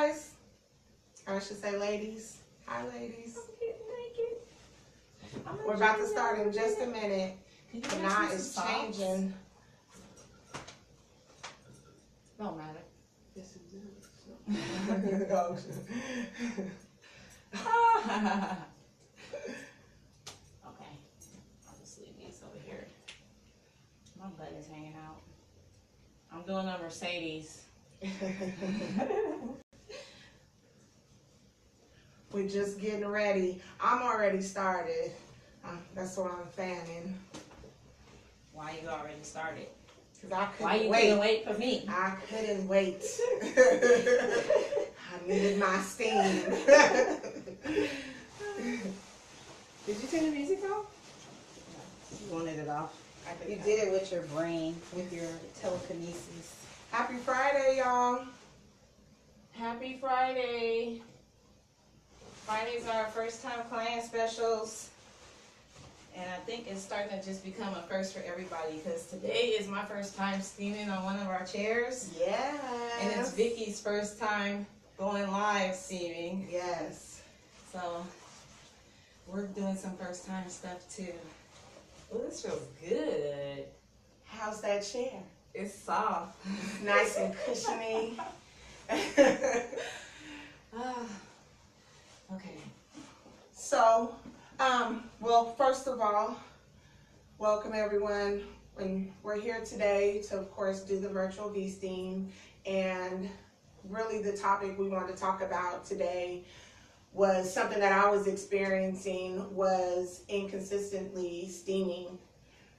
guys. I should say ladies. Hi, ladies. I'm getting naked. We're about to start in just a minute. Now it's changing. Don't matter. Yes, it does. Okay. I'll just leave these over here. My butt is hanging out. I'm doing a Mercedes. We're just getting ready. I'm already started. That's what I'm fanning. Why you already started? Because I couldn't Why you wait. couldn't wait for me? I couldn't wait. I needed my steam. Did you turn the music off? No, you wanted it off. You did it with your brain, with your telekinesis. Happy Friday, y'all. Happy Friday. Fridays are our first time client specials. And I think it's starting to just become a first for everybody because today is my first time steaming on one of our chairs. Yes. And it's Vicky's first time going live steaming. Yes. So we're doing some first time stuff too. Oh, this feels good. How's that chair? It's soft. Nice and cushiony. Okay. So, well, first of all, welcome everyone. And we're here today to, of course, do the virtual V-Steam. And really the topic we wanted to talk about today was something that I was experiencing was inconsistently steaming.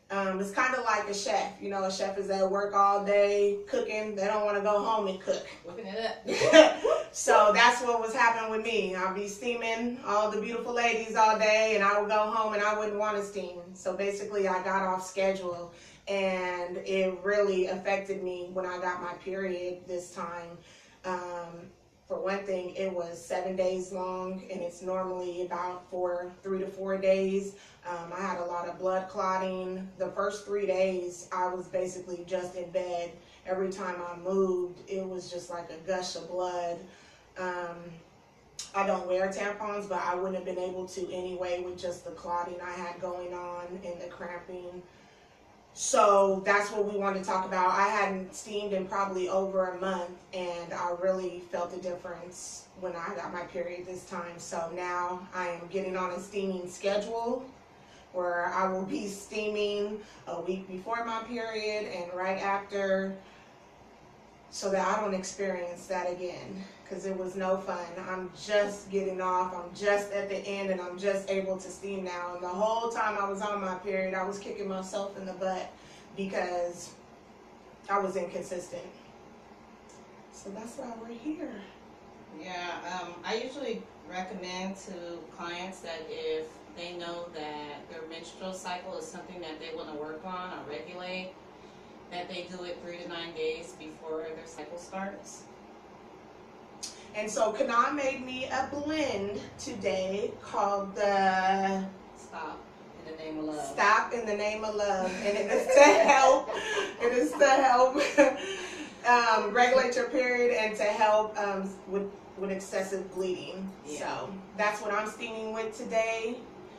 It's kind of like a chef. You know, a chef is at work all day cooking. They don't want to go home and cook. Whipping it up. So that's what was happening with me. I'll be steaming all the beautiful ladies all day, and I would go home and I wouldn't want to steam. So basically, I got off schedule, and it really affected me when I got my period this time. For one thing, it was 7 days long, and it's normally about 3 to 4 days. I had a lot of blood clotting. The first 3 days, I was basically just in bed. Every time I moved, it was just like a gush of blood. I don't wear tampons, but I wouldn't have been able to anyway with just the clotting I had going on and the cramping. So that's what we wanted to talk about. I hadn't steamed in probably over a month, and I really felt the difference when I got my period this time. So now I am getting on a steaming schedule where I will be steaming a week before my period and right after, so that I don't experience that again, because it was no fun. I'm just getting off, I'm just at the end, and I'm just able to steam now. And the whole time I was on my period, I was kicking myself in the butt because I was inconsistent. So that's why we're here. Yeah, I usually recommend to clients that if they know that their menstrual cycle is something that they want to work on or regulate, that they do it 3 to 9 days before their cycle starts. And so Kana made me a blend today called the Stop in the Name of Love. Stop in the Name of Love. And it is to help regulate your period and to help with excessive bleeding. Yeah. So that's what I'm steaming with today.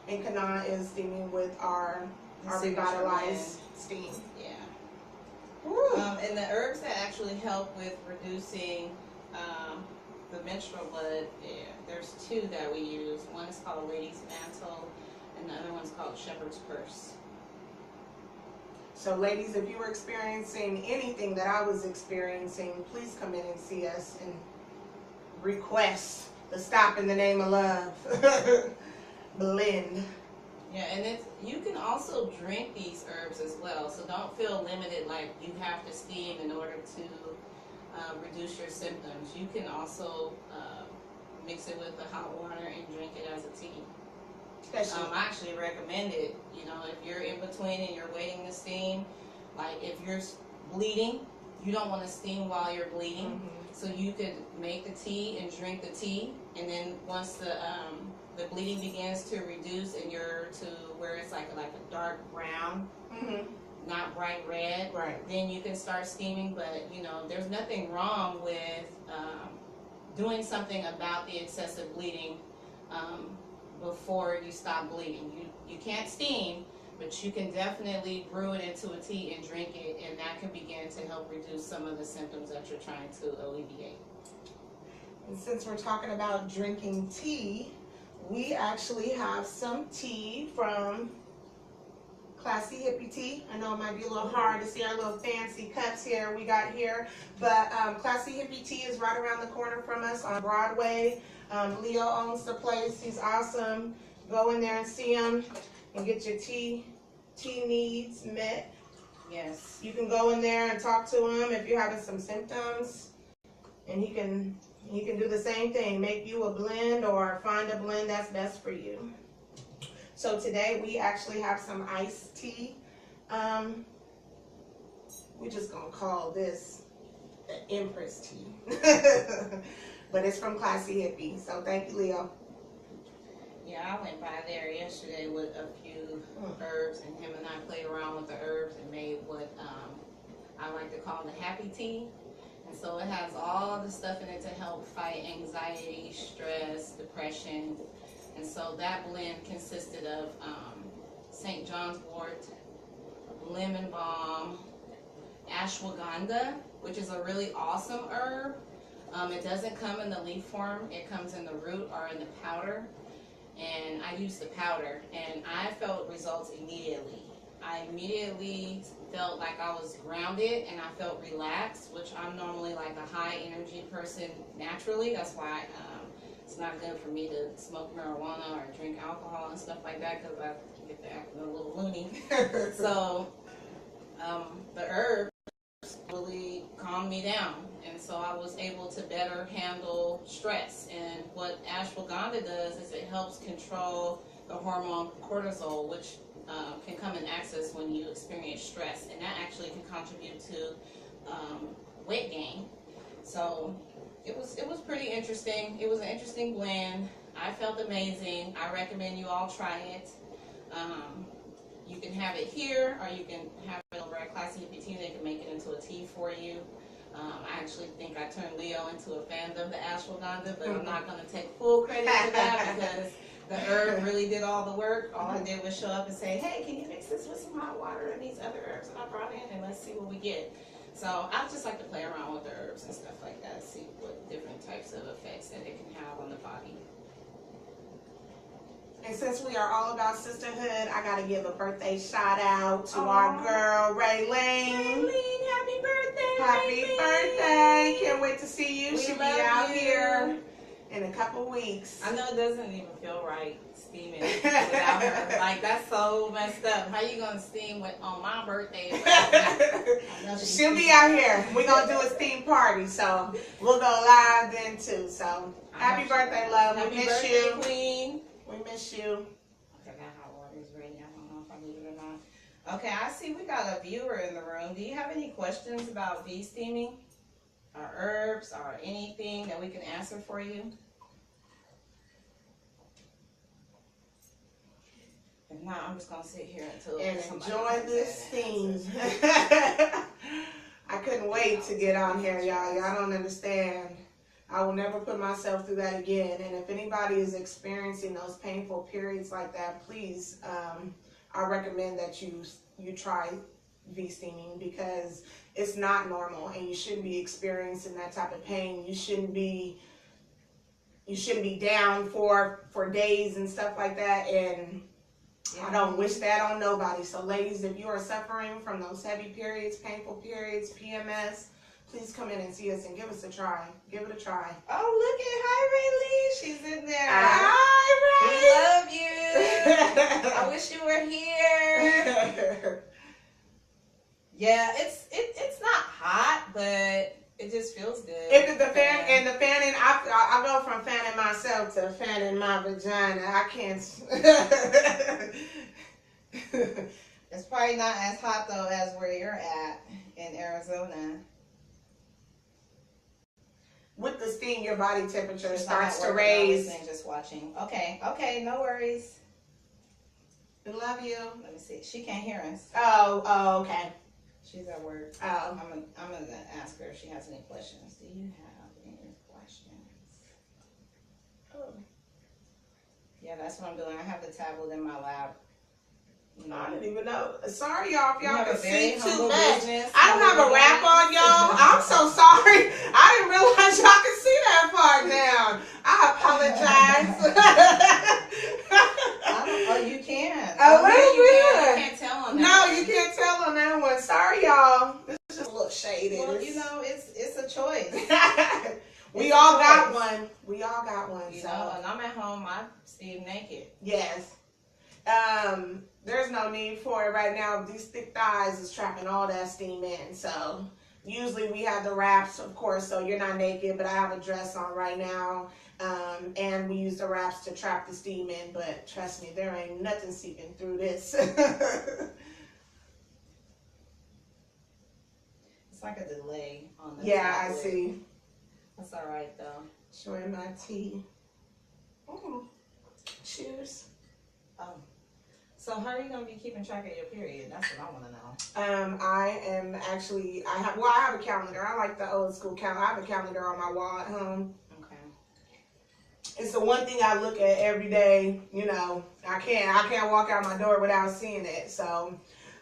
And Kana is steaming with our revitalized steam. Yeah. And the herbs that actually help with reducing the menstrual blood, there's 2 that we use. One is called Lady's Mantle, and the other one's called Shepherd's Purse. So ladies, if you were experiencing anything that I was experiencing, please come in and see us and request the Stop in the Name of Love blend. Yeah, and you can also drink these herbs as well, so don't feel limited like you have to steam in order to reduce your symptoms. You can also mix it with the hot water and drink it as a tea. I actually recommend it. You know, if you're in between and you're waiting to steam, like if you're bleeding, you don't want to steam while you're bleeding. So you could make the tea and drink the tea, and then once the bleeding begins to reduce and you're to where it's like a dark brown, not bright red, then you can start steaming. But you know, there's nothing wrong with doing something about the excessive bleeding before you stop bleeding. You can't steam, but you can definitely brew it into a tea and drink it, and that can begin to help reduce some of the symptoms that you're trying to alleviate. And since we're talking about drinking tea, we actually have some tea from Classy Hippie Tea. I know it might be a little hard to see our little fancy cups here we got here, but Classy Hippie Tea is right around the corner from us on Broadway. Leo owns the place. He's awesome. Go in there and see him and get your tea needs met. Yes. You can go in there and talk to him if you're having some symptoms, and he can do the same thing, make you a blend or find a blend that's best for you. So today we actually have some iced tea. We're just gonna call this the Empress tea. But it's from Classy Hippie. So thank you, Leo. Yeah, I went by there yesterday with a few herbs, and him and I played around with the herbs and made what I like to call the happy tea. And so it has all the stuff in it to help fight anxiety, stress, depression. And so that blend consisted of St. John's wort, lemon balm, ashwagandha, which is a really awesome herb. It doesn't come in the leaf form. It comes in the root or in the powder. And I used the powder, and I felt results immediately. I immediately felt like I was grounded, and I felt relaxed, which I'm normally like a high energy person naturally. That's why it's not good for me to smoke marijuana or drink alcohol and stuff like that, because I get to acting a little loony. So the herbs really calmed me down, and so I was able to better handle stress. And what ashwagandha does is it helps control the hormone cortisol, which can come in excess when you experience stress, and that actually can contribute to weight gain. So it was pretty interesting. It was an interesting blend. I felt amazing. I recommend you all try it. You can have it here, or you can have it over at Classy Hippie Tea. They can make it into a tea for you. I actually think I turned Leo into a fan of the ashwagandha, but I'm not going to take full credit for that because the herb really did all the work. All I did was show up and say, hey, can you mix this with some hot water and these other herbs that I brought in, and let's see what we get. So I just like to play around with the herbs and stuff like that, see what different types of effects that it can have on the body. And since we are all about sisterhood, I gotta give a birthday shout out to our girl, Raylene. Raylene, happy birthday! Happy birthday! Can't wait to see you. She'll be out you. here in a couple weeks. I know it doesn't even feel right steaming without her. Like, that's so messed up. How you gonna steam on my birthday without me? She'll be out here. We're gonna do a steam party, so we'll go live then too. So happy birthday, love. Happy We miss birthday, you. Queen. We miss you. I forgot how water is ready. I don't know if I need it or not. Okay, I see we got a viewer in the room. Do you have any questions about V steaming or herbs or anything that we can answer for you? If not, I'm just gonna sit here until And somebody enjoy comes this in and steam. answers. I couldn't wait to get on here, y'all. Y'all don't understand. I will never put myself through that again. And if anybody is experiencing those painful periods like that, please, I recommend that you try V steaming, because it's not normal, and you shouldn't be experiencing that type of pain. You shouldn't be down for days and stuff like that. And I don't wish that on nobody. So ladies, if you are suffering from those heavy periods, painful periods, PMS, please come in and see us and give us a try. Give it a try. Oh, look at, hi Raylene. She's in there. Hi, Ray. We love you. I wish you were here. Yeah, it's not hot, but it just feels good. If the fanning, I go from fanning myself to fanning my vagina. I can't. It's probably not as hot though as where you're at in Arizona. With the steam, your body temperature She's starts not to at work, I'm raise. listening, just watching. Okay, no worries. I love you. Let me see. She can't hear us. Oh, okay. She's at work. Oh. I'm gonna ask her if she has any questions. Do you have any questions? Yeah, that's what I'm doing. I have the tablet in my lap. You know. I didn't even know. Sorry, y'all, if y'all have can a very see too humble much. business. I don't have a wrap on, y'all. I'm so sorry. I didn't realize y'all could see that far down. I apologize. Oh, you can. A little You bit. can't tell on that. No, you can't tell on that one. Sorry, y'all. This is just a little shady. Well, you know, it's a choice. We all got one. We all got one. You know, and I'm at home. I steam naked. Yes. There's no need for it right now. These thick thighs is trapping all that steam in. So usually we have the wraps, of course, so you're not naked, but I have a dress on right now. And we use the wraps to trap the steam in, but trust me, there ain't nothing seeping through this. It's like a delay on the Yeah, tablet. I see. That's all right, though. Showing my tea. Cheers. Oh. So how are you going to be keeping track of your period? That's what I want to know. I am actually, I have a calendar. I like the old school calendar. I have a calendar on my wall at home. Okay. It's the one thing I look at every day. You know, I can't walk out my door without seeing it. So,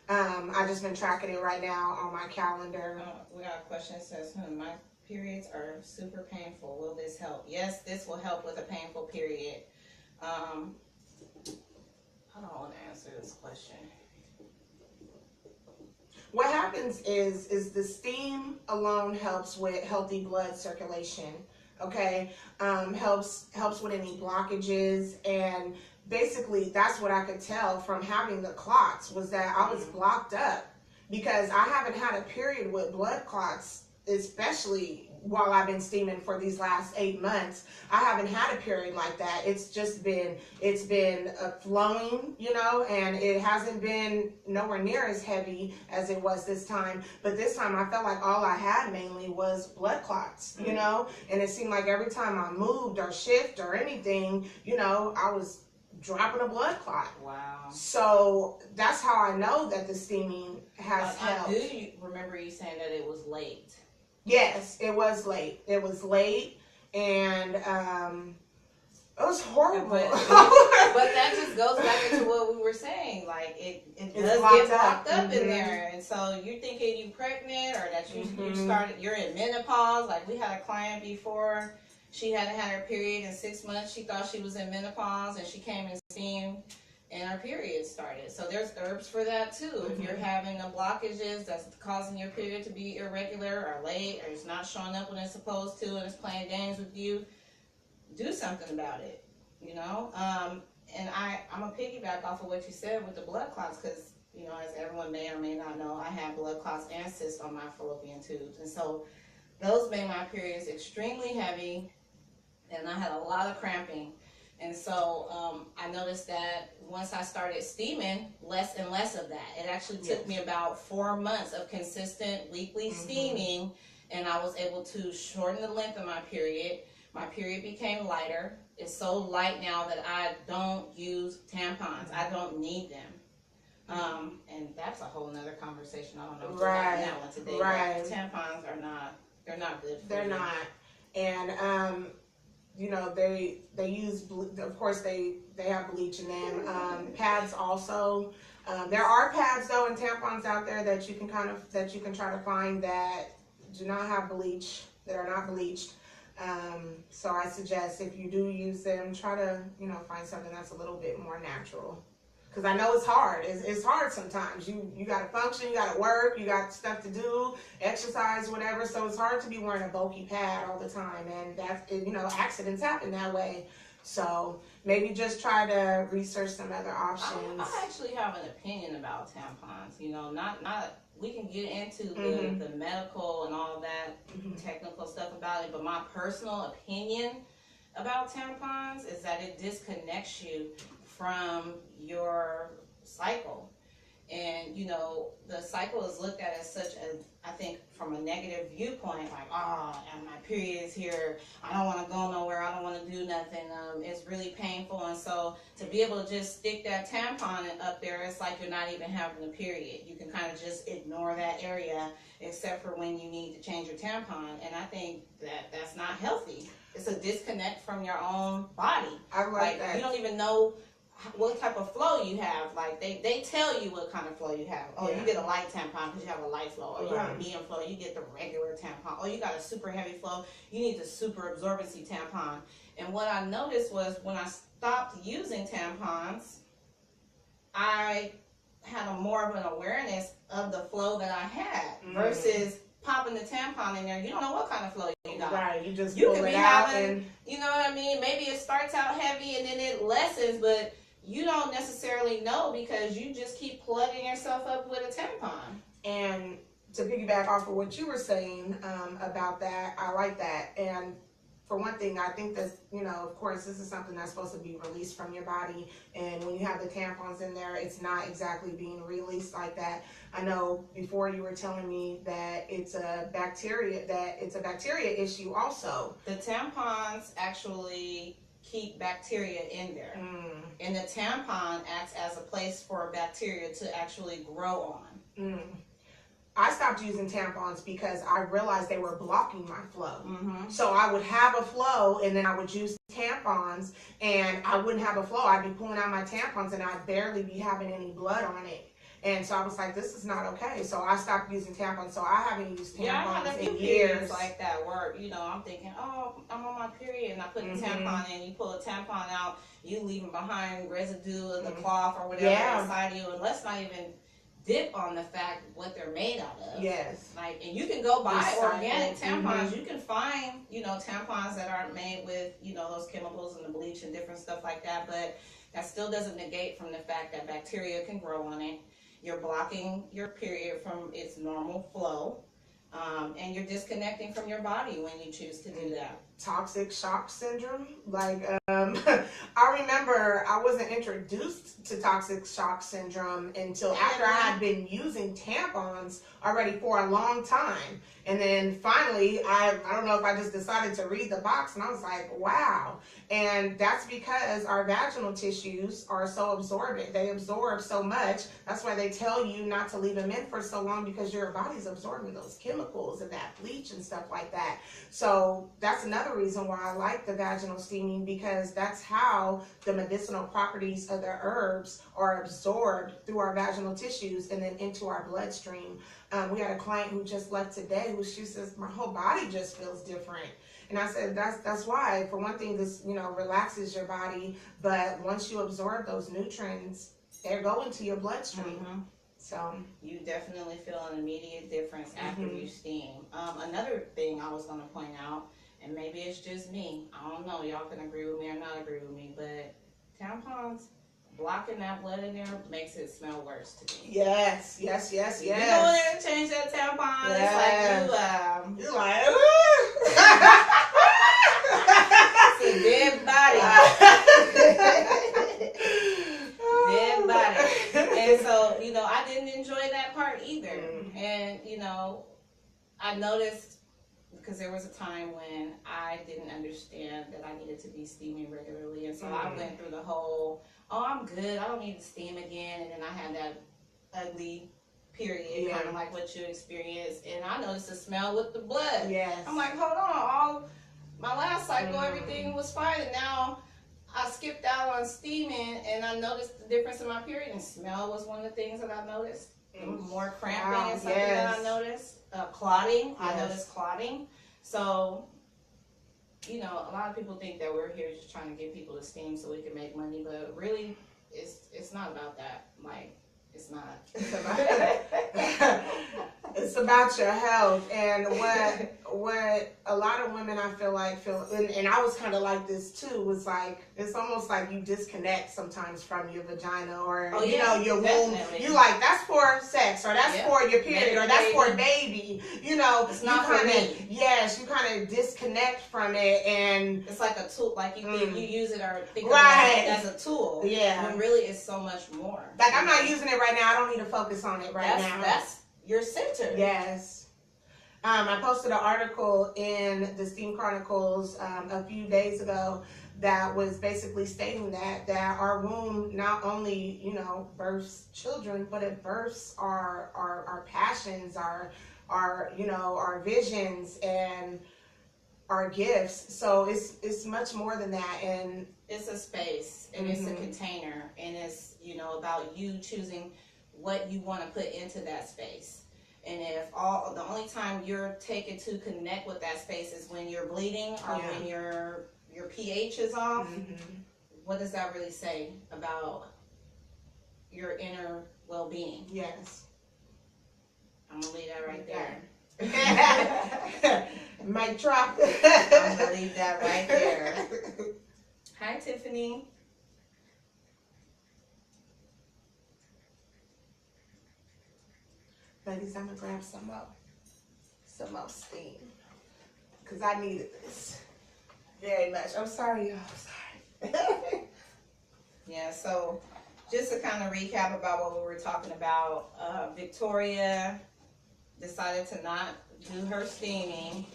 I just been tracking it right now on my calendar. We got a question that says, my periods are super painful. Will this help? Yes, this will help with a painful period. I don't want to answer this question. What happens is the steam alone helps with healthy blood circulation. Okay, helps with any blockages, and basically that's what I could tell from having the clots was that I was blocked up because I haven't had a period with blood clots, especially while I've been steaming for these last 8 months. I haven't had a period like that. It's been flowing, you know, and it hasn't been nowhere near as heavy as it was this time. But this time I felt like all I had mainly was blood clots, you know, and it seemed like every time I moved or shift or anything, you know, I was dropping a blood clot. Wow. So that's how I know that the steaming has helped. I do remember you saying that it was late. Yes, it was late. It was late, and it was horrible. But that just goes back into what we were saying. Like it does get blocked up in there, and so you're thinking you're pregnant or that you're in menopause. Like we had a client before, she hadn't had her period in 6 months. She thought she was in menopause, and she came and steamed, and her period started. So there's herbs for that too. If you're having a blockages that's causing your period to be irregular or late, or it's not showing up when it's supposed to, and it's playing games with you, do something about it. You know. And I'm gonna piggyback off of what you said with the blood clots, because you know, as everyone may or may not know, I have blood clots and cysts on my fallopian tubes, and so those made my periods extremely heavy, and I had a lot of cramping. And so I noticed that once I started steaming, less and less of that. It actually took me about 4 months of consistent weekly steaming, and I was able to shorten the length of my period. My period became lighter. It's so light now that I don't use tampons. I don't need them. And that's a whole nother conversation. I don't know if we're having that one today. Right. But tampons are not good for They're you. not. And you know, they use, of course they have bleach in them. Pads also. There are pads though and tampons out there that you can try to find that do not have bleach, that are not bleached. So I suggest if you do use them, try to, you know, find something that's a little bit more natural. Because I know it's hard. It's hard sometimes. You got to function, you got to work, you got stuff to do, exercise, whatever. So it's hard to be wearing a bulky pad all the time. And that's, you know, accidents happen that way. So maybe just try to research some other options. I actually have an opinion about tampons. You know, not we can get into the medical and all that technical stuff about it, but my personal opinion about tampons is that it disconnects you from your cycle. And you know, the cycle is looked at as such I think from a negative viewpoint, like, oh, and my period is here, I don't want to go nowhere, I don't want to do nothing, it's really painful. And so to be able to just stick that tampon up there, it's like you're not even having a period. You can kind of just ignore that area, except for when you need to change your tampon. And I think that that's not healthy. It's a disconnect from your own body. I like that. You don't even know what type of flow you have. Like they tell you what kind of flow you have. Oh, you get a light tampon because you have a light flow. Or you have a medium flow, you get the regular tampon. Oh, you got a super heavy flow, you need the super absorbency tampon. And what I noticed was when I stopped using tampons, I had more of an awareness of the flow that I had versus popping the tampon in there. You don't know what kind of flow you got. Right, you could be having, you know what I mean? Maybe it starts out heavy and then it lessens, but you don't necessarily know because you just keep plugging yourself up with a tampon. And to piggyback off of what you were saying about that, I like that. And for one thing, I think that, you know, of course, this is something that's supposed to be released from your body. And when you have the tampons in there, it's not exactly being released like that. I know before you were telling me that it's a bacteria issue also. The tampons actually keep bacteria in there. And the tampon acts as a place for bacteria to actually grow on. I stopped using tampons because I realized they were blocking my flow. So I would have a flow and then I would use tampons and I wouldn't have a flow. I'd be pulling out my tampons and I'd barely be having any blood on it. And so I was like, this is not okay. So I stopped using tampons. So I haven't used tampons in years. Like that where, you know, I'm thinking, oh, I'm on my period, and I put the tampon in. You pull a tampon out, you leaving behind residue of the cloth or whatever inside you, and let's not even dip on the fact what they're made out of. Yes. Like, and you can go buy organic tampons. You can find, you know, tampons that aren't made with, you know, those chemicals and the bleach and different stuff like that. But that still doesn't negate from the fact that bacteria can grow on it. You're blocking your period from its normal flow, and you're disconnecting from your body when you choose to do that. Toxic shock syndrome. Like, I remember I wasn't introduced to toxic shock syndrome until after I had been using tampons already for a long time. And then finally, I don't know if I just decided to read the box and I was like, wow. And that's because our vaginal tissues are so absorbent. They absorb so much. That's why they tell you not to leave them in for so long, because your body's absorbing those chemicals and that bleach and stuff like that. So that's another reason why I like the vaginal steaming, because that's how the medicinal properties of the herbs are absorbed through our vaginal tissues and then into our bloodstream. We had a client who just left today who she says, my whole body just feels different. And I said, that's why. For one thing, this, you know, relaxes your body, but once you absorb those nutrients, they're going to your bloodstream. So you definitely feel an immediate difference after you steam. Another thing I was going to point out, and maybe it's just me, I don't know, y'all can agree with me or not agree with me, but tampons, blocking that blood in there makes it smell worse to me. Yes. You go in there and change that tampon, it's like you're like, it's a dead body. Dead body. And so, you know, I didn't enjoy that part either. And, you know, I noticed, because there was a time when I didn't understand that I needed to be steaming regularly. And so I went through the whole, oh, I'm good, I don't need to steam again. And then I had that ugly period, kind of like what you experienced. And I noticed the smell with the blood. I'm like, hold on, my last cycle, everything was fine. And now I skipped out on steaming and I noticed the difference in my period. And smell was one of the things that I noticed. More cramping is something that I noticed. Clotting, I noticed clotting. So, you know, a lot of people think that we're here just trying to get people to steam so we can make money, but really, it's not about that. Like, it's not. It's about your health. And what a lot of women I feel, and I was kind of like this too, was like, it's almost like you disconnect sometimes from your vagina or, you know, your womb. You like, that's for sex, or that's for your period, or that's for a baby. You know, it's not for me. Yes, you kind of disconnect from it, and it's like a tool. Like you think you use it or think about it as a tool. When really it's so much more. Like, I'm not using it right now. I don't need to focus on it right now. That's your center. Yes. I posted an article in the Steam Chronicles a few days ago that was basically stating that our womb not only, you know, births children, but it births our passions, our you know, our visions and our gifts. So it's much more than that, and it's a space, and it's a container, and it's, you know, about you choosing what you want to put into that space. And if the only time you're taken to connect with that space is when you're bleeding or when your pH is off, what does that really say about your inner well-being? yes, I'm gonna leave that right there. Mic drop. I'm gonna leave that right there. Hi, Tiffany. Ladies, I'm gonna grab some more steam because I needed this very much. I'm sorry, y'all. I'm sorry. Yeah. So, just to kind of recap about what we were talking about, Victoria decided to not do her steaming.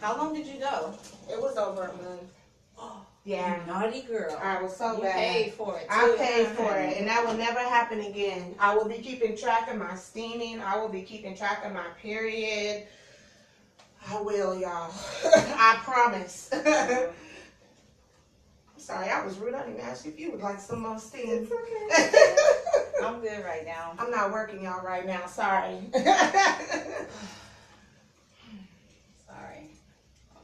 How long did you go? It was over a month. Yeah. You naughty girl. I was so you bad. Paid for it. Too. I paid for it, and that will never happen again. I will be keeping track of my steaming. I will be keeping track of my period. I will, y'all. I promise. Sorry, I was rude. I didn't ask you if you would like some more steam. It's okay. I'm good right now. I'm not working y'all right now. Sorry. Sorry.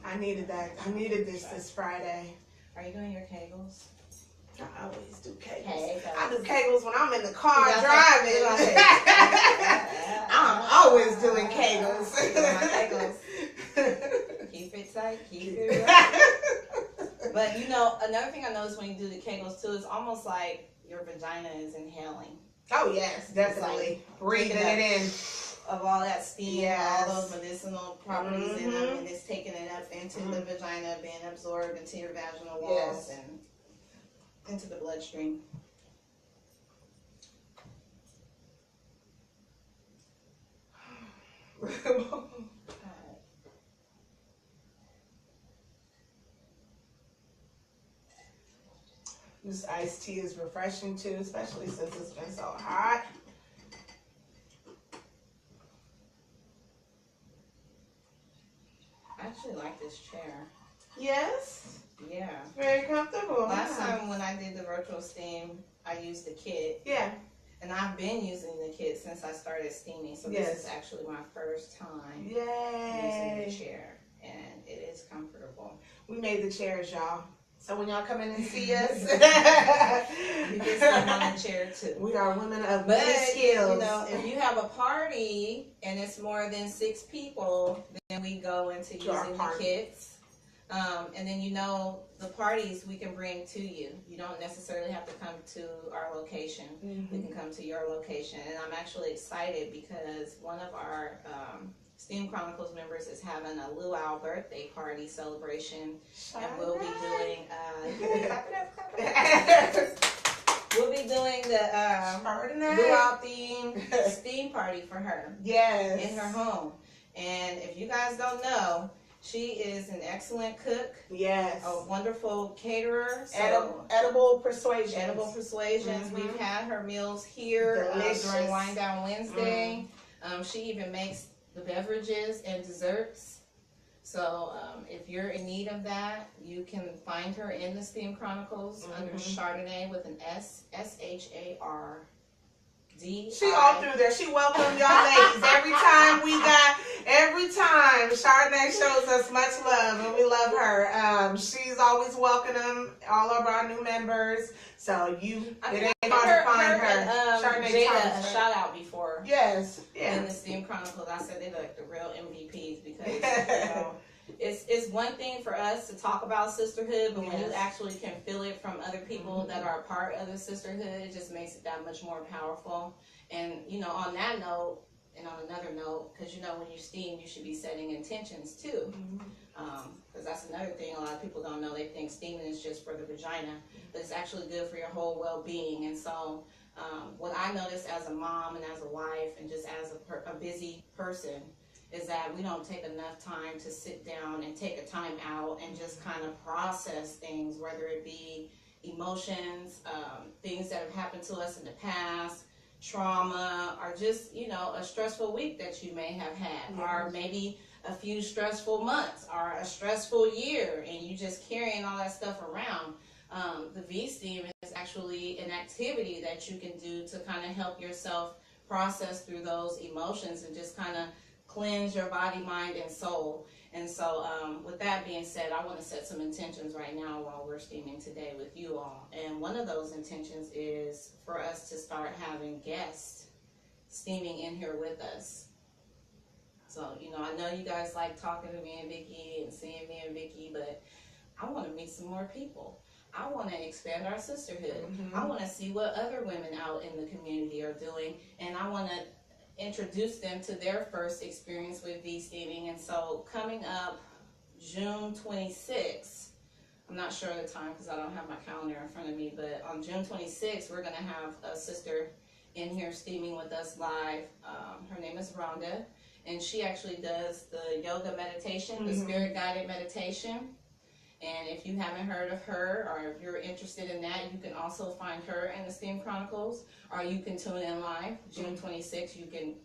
I needed that. I needed this Friday. Are you doing your Kegels? I always do Kegels. Kegels. I do Kegels when I'm in the car driving. I'm always doing Kegels. Keep it tight. Keep it right. But you know, another thing I noticed when you do the Kegels too, it's almost like your vagina is inhaling. Oh yes, definitely. Like breathing it in. Of all that steam, yes. all those medicinal properties in them, and it's taking it up into the vagina, being absorbed into your vaginal walls and into the bloodstream. This iced tea is refreshing too, especially since it's been so hot. I actually like this chair. Yes? Yeah. Very comfortable. Last time when I did the virtual steam, I used the kit. Yeah. And I've been using the kit since I started steaming. So this is actually my first time using the chair. And it is comfortable. We made the chairs, y'all. So when y'all come in and see us, you can sit on a chair too. We are women of many skills. You know, if you have a party and it's more than 6 people, then we go into using the kits. And then, you know, the parties we can bring to you. You don't necessarily have to come to our location. We can come to your location. And I'm actually excited because one of our Steam Chronicles members is having a luau birthday party celebration. And we'll be doing we'll be doing the luau themed steam party for her. Yes. In her home. And if you guys don't know, she is an excellent cook. Yes. A wonderful caterer. So edible persuasions. Edible persuasions. We've had her meals here during Wine Down Wednesday. She even makes the beverages and desserts. So if you're in need of that, you can find her in the Steam Chronicles under Chardonnay with an S, SHARD. She all through there. She welcomed y'all ladies every time Chardonnay shows us much love, and we love her. She's always welcoming all of our new members. So it ain't hard to find her. Chardonnay Jada a shout out before. Yes. Yeah. In the Steam Chronicles, I said they're like the real MVPs because you know, it's one thing for us to talk about sisterhood, but when you actually can feel it from other people that are a part of the sisterhood, it just makes it that much more powerful. And you know, on that note, and on another note, because you know, when you steam, you should be setting intentions too. Because that's another thing a lot of people don't know. They think steaming is just for the vagina, but it's actually good for your whole well-being. And so what I noticed as a mom and as a wife and just as a busy person is that we don't take enough time to sit down and take a time out and just kind of process things, whether it be emotions, things that have happened to us in the past, trauma, or just, you know, a stressful week that you may have had, or maybe a few stressful months or a stressful year, and you just carrying all that stuff around. The V-Steam is actually an activity that you can do to kind of help yourself process through those emotions and just kind of cleanse your body, mind, and soul. And so with that being said, I want to set some intentions right now while we're steaming today with you all. And one of those intentions is for us to start having guests steaming in here with us. So, you know, I know you guys like talking to me and Vicky and seeing me and Vicky, but I want to meet some more people. I want to expand our sisterhood. I want to see what other women out in the community are doing, and I want to introduce them to their first experience with V-Steaming. And so coming up June 26th, I'm not sure of the time because I don't have my calendar in front of me, but on June 26th, we're going to have a sister in here steaming with us live. Her name is Rhonda, and she actually does the yoga meditation, the spirit guided meditation. And if you haven't heard of her, or if you're interested in that, you can also find her in the Steam Chronicles, or you can tune in live. June 26th, you can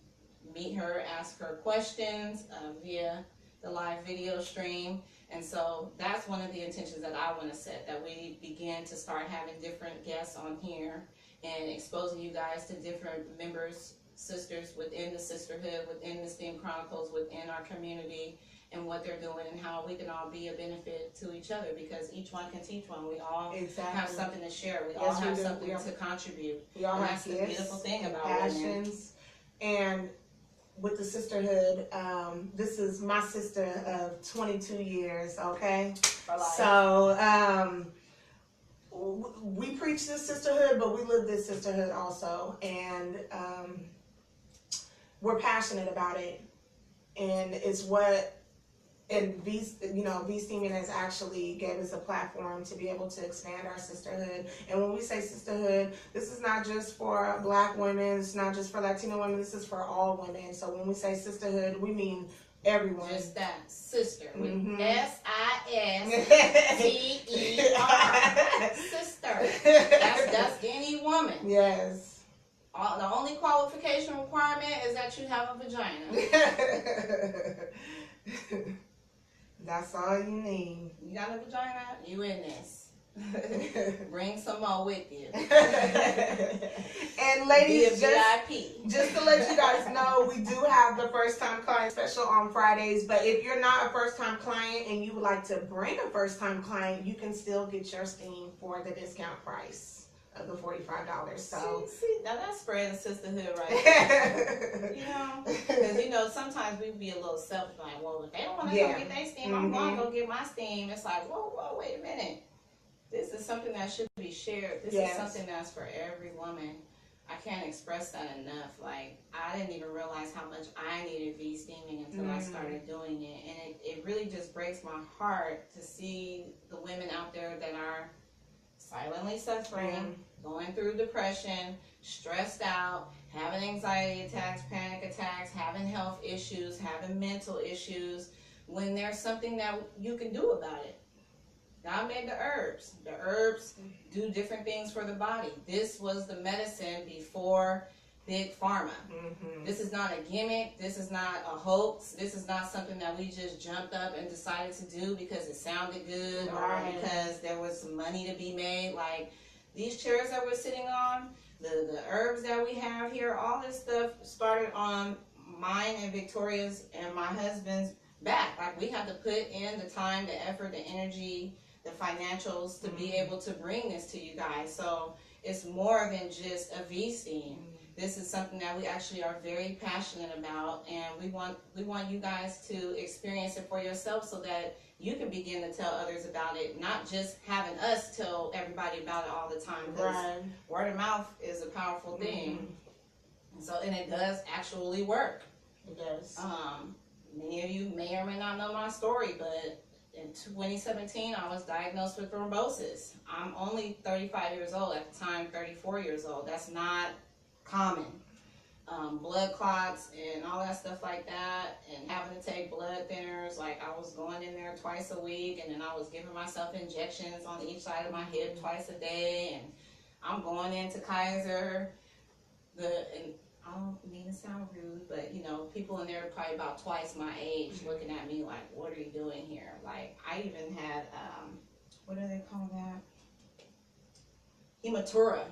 meet her, ask her questions via the live video stream. And so that's one of the intentions that I want to set, that we begin to start having different guests on here and exposing you guys to different members, sisters within the sisterhood, within the Steam Chronicles, within our community, and what they're doing and how we can all be a benefit to each other, because each one can teach one. We all have something to share. We all have something to contribute. We all and have that's the beautiful thing about passions. And with the sisterhood, this is my sister of 22 years, okay? So we preach this sisterhood, but we live this sisterhood also. And we're passionate about it. And it's what... And V-Steaming has actually gave us a platform to be able to expand our sisterhood. And when we say sisterhood, this is not just for Black women, it's not just for Latino women, this is for all women. So when we say sisterhood, we mean everyone. Just that, sister, with S-I-S-T-E-R, sister. That's any woman. Yes. The only qualification requirement is that you have a vagina. That's all you need. You got a vagina? You in this. Bring some more with you. And ladies, VIP. Just to let you guys know, we do have the first time client special on Fridays. But if you're not a first time client and you would like to bring a first time client, you can still get your steam for the discount price of the $45. So see, now that's spreading sisterhood right there. Because sometimes we be a little selfish, like, well, if they don't want to go get their steam, I'm going to go get my steam. It's like, whoa, wait a minute. This is something that should be shared. This is something that's for every woman. I can't express that enough. Like, I didn't even realize how much I needed V-Steaming until I started doing it. And it really just breaks my heart to see the women out there that are silently suffering, going through depression, stressed out, having anxiety attacks, panic attacks, having health issues, having mental issues, when there's something that you can do about it. God made the herbs. The herbs do different things for the body. This was the medicine before Big Pharma. This is not a gimmick. This is not a hoax. This is not something that we just jumped up and decided to do because it sounded good or because there was some money to be made. Like these chairs that we're sitting on, the herbs that we have here, all this stuff started on mine and Victoria's and my husband's back. Like we had to put in the time, the effort, the energy, the financials to be able to bring this to you guys. So it's more than just a V-Steam. This is something that we actually are very passionate about, and we want you guys to experience it for yourself so that you can begin to tell others about it, not just having us tell everybody about it all the time. Because word of mouth is a powerful thing. And it does actually work. It does. Many of you may or may not know my story, but in 2017, I was diagnosed with thrombosis. I'm only 35 years old at the time, 34 years old. That's not common. blood clots and all that stuff like that, and having to take blood thinners. Like, I was going in there twice a week, and then I was giving myself injections on each side of my hip twice a day, and I'm going into Kaiser. And I don't mean to sound rude, but you know, people in there probably about twice my age looking at me like, what are you doing here? Like, I even had, what do they call that? Hematura,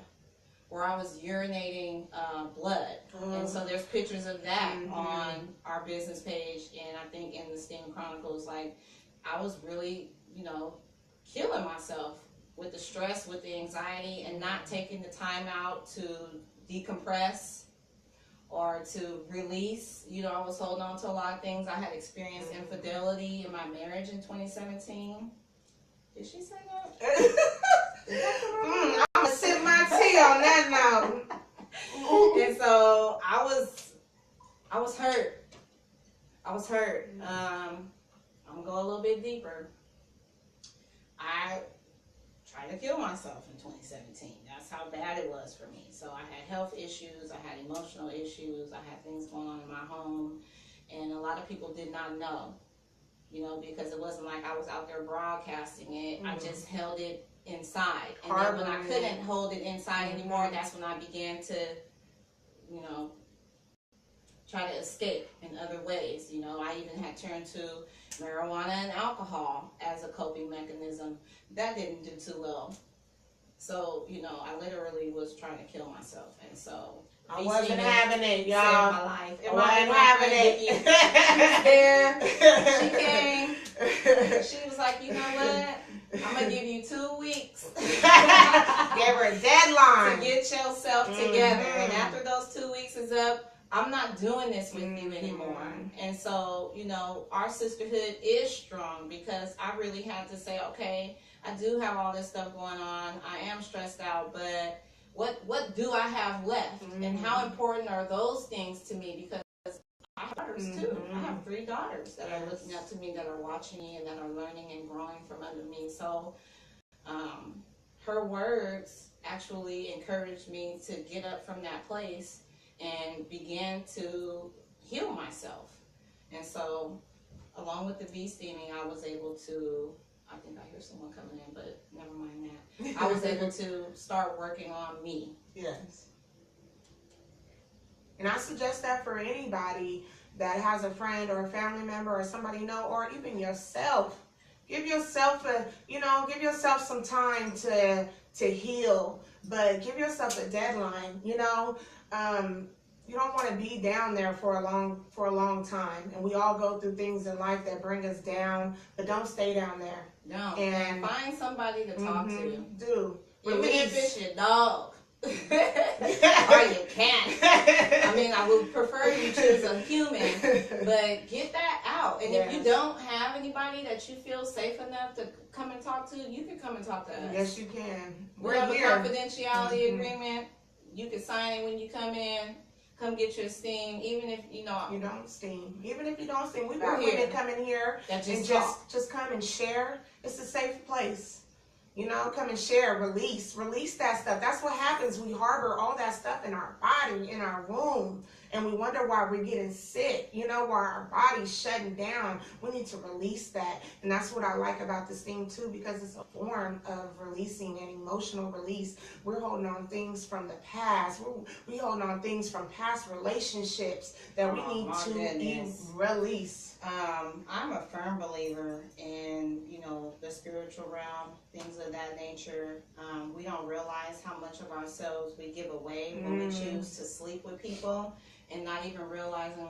where I was urinating blood. And so there's pictures of that on our business page, and I think in the Steam Chronicles. Like, I was really, you know, killing myself with the stress, with the anxiety, and not taking the time out to decompress or to release. You know, I was holding on to a lot of things. I had experienced infidelity in my marriage in 2017. Did she say that? I'm gonna sip my tea on that now. And so I was hurt. I'm gonna go a little bit deeper. I tried to kill myself in 2017. That's how bad it was for me. So I had health issues, I had emotional issues, I had things going on in my home, and a lot of people did not know, you know, because it wasn't like I was out there broadcasting it. I just held it inside. And then when I couldn't hold it inside anymore, that's when I began to, you know, try to escape in other ways. You know, I even had turned to marijuana and alcohol as a coping mechanism. That didn't do too well. So, you know, I literally was trying to kill myself. And so I wasn't having it, y'all. My life. I wasn't having it. She was there. She came. She was like, you know what? I'm going to give you 2 weeks. Gave her a deadline. To get yourself together. And after those 2 weeks is up, I'm not doing this with you anymore. And so, you know, our sisterhood is strong, because I really had to say, okay, I do have all this stuff going on. I am stressed out, but what do I have left? And how important are those things to me? Because I have daughters too. I have 3 daughters that are looking up to me, that are watching me, and that are learning and growing from under me. So her words actually encouraged me to get up from that place and began to heal myself. And so, along with the V steaming, I was able to, I think I hear someone coming in, but never mind that. I was able to start working on me. Yes. And I suggest that for anybody that has a friend or a family member or somebody you know, or even yourself. Give yourself give yourself some time to heal, but give yourself a deadline, you know. You don't want to be down there for a long time, and we all go through things in life that bring us down, but don't stay down there. No, and find somebody to talk to. Do. Even if it's your dog. Or your cat. I mean, I would prefer you choose a human, but get that out. And if you don't have anybody that you feel safe enough to come and talk to, you can come and talk to us. Yes, you can. We have a confidentiality agreement. You can sign it when you come in. Come get your steam, even if you don't steam. Even if you don't steam, we've got women come in here and just come and share. It's a safe place. You know, come and share, release that stuff. That's what happens. We harbor all that stuff in our body, in our womb, and we wonder why we're getting sick, you know, why our body's shutting down. We need to release that. And that's what I like about this thing too, because it's a form of releasing, an emotional release. We're holding on things from the past. We holding on things from past relationships that we need to release. I'm a firm believer in, you know, the spiritual realm, things of that nature. We don't realize how much of ourselves we give away when we choose to sleep with people, and not even realizing,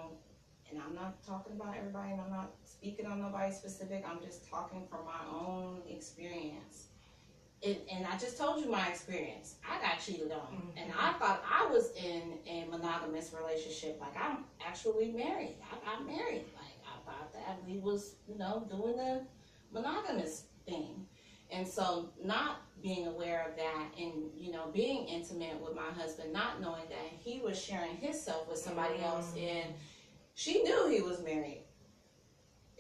and I'm not talking about everybody, and I'm not speaking on nobody specific, I'm just talking from my own experience. And I just told you my experience. I got cheated on, and I thought I was in a monogamous relationship. Like, I'm actually married. I got married. Like, I thought that we was, you know, doing the monogamous thing. And so not being aware of that, and, you know, being intimate with my husband, not knowing that he was sharing himself with somebody else, and she knew he was married.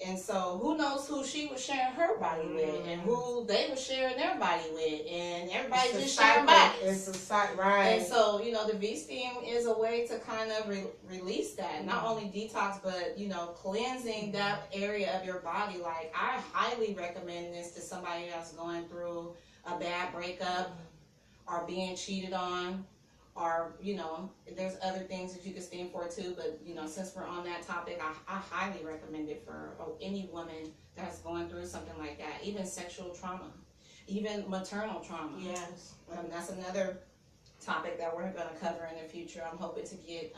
And so who knows who she was sharing her body with, and who they were sharing their body with, and everybody just sharing bodies. It's a cycle, right? And so, you know, the V-steam is a way to kind of release that. Not only detox, but, you know, cleansing that area of your body. Like, I highly recommend this to somebody that's going through a bad breakup or being cheated on. Or, you know, there's other things that you can steam for too, but, you know, since we're on that topic, I highly recommend it for any woman that's going through something like that. Even sexual trauma, even maternal trauma. Yes. That's another topic that we're going to cover in the future. I'm hoping to get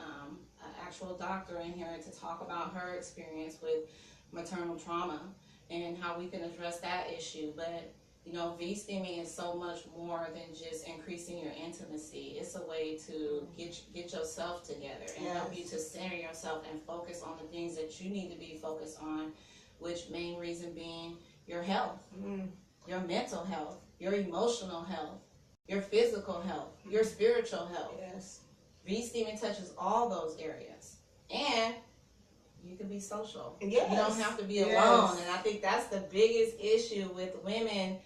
an actual doctor in here to talk about her experience with maternal trauma and how we can address that issue. But you know, V-steaming is so much more than just increasing your intimacy. It's a way to get yourself together and help you to center yourself and focus on the things that you need to be focused on, which main reason being your health, your mental health, your emotional health, your physical health, your spiritual health. Yes. V-steaming touches all those areas. And you can be social. Yes. You don't have to be alone. And I think that's the biggest issue with women,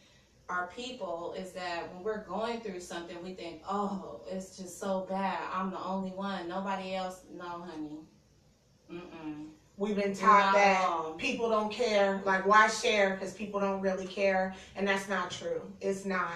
our people, is that when we're going through something, we think, oh, it's just so bad. I'm the only one. Nobody else. No, honey. We've been taught that people don't care. Like, why share? Because people don't really care. And that's not true. It's not.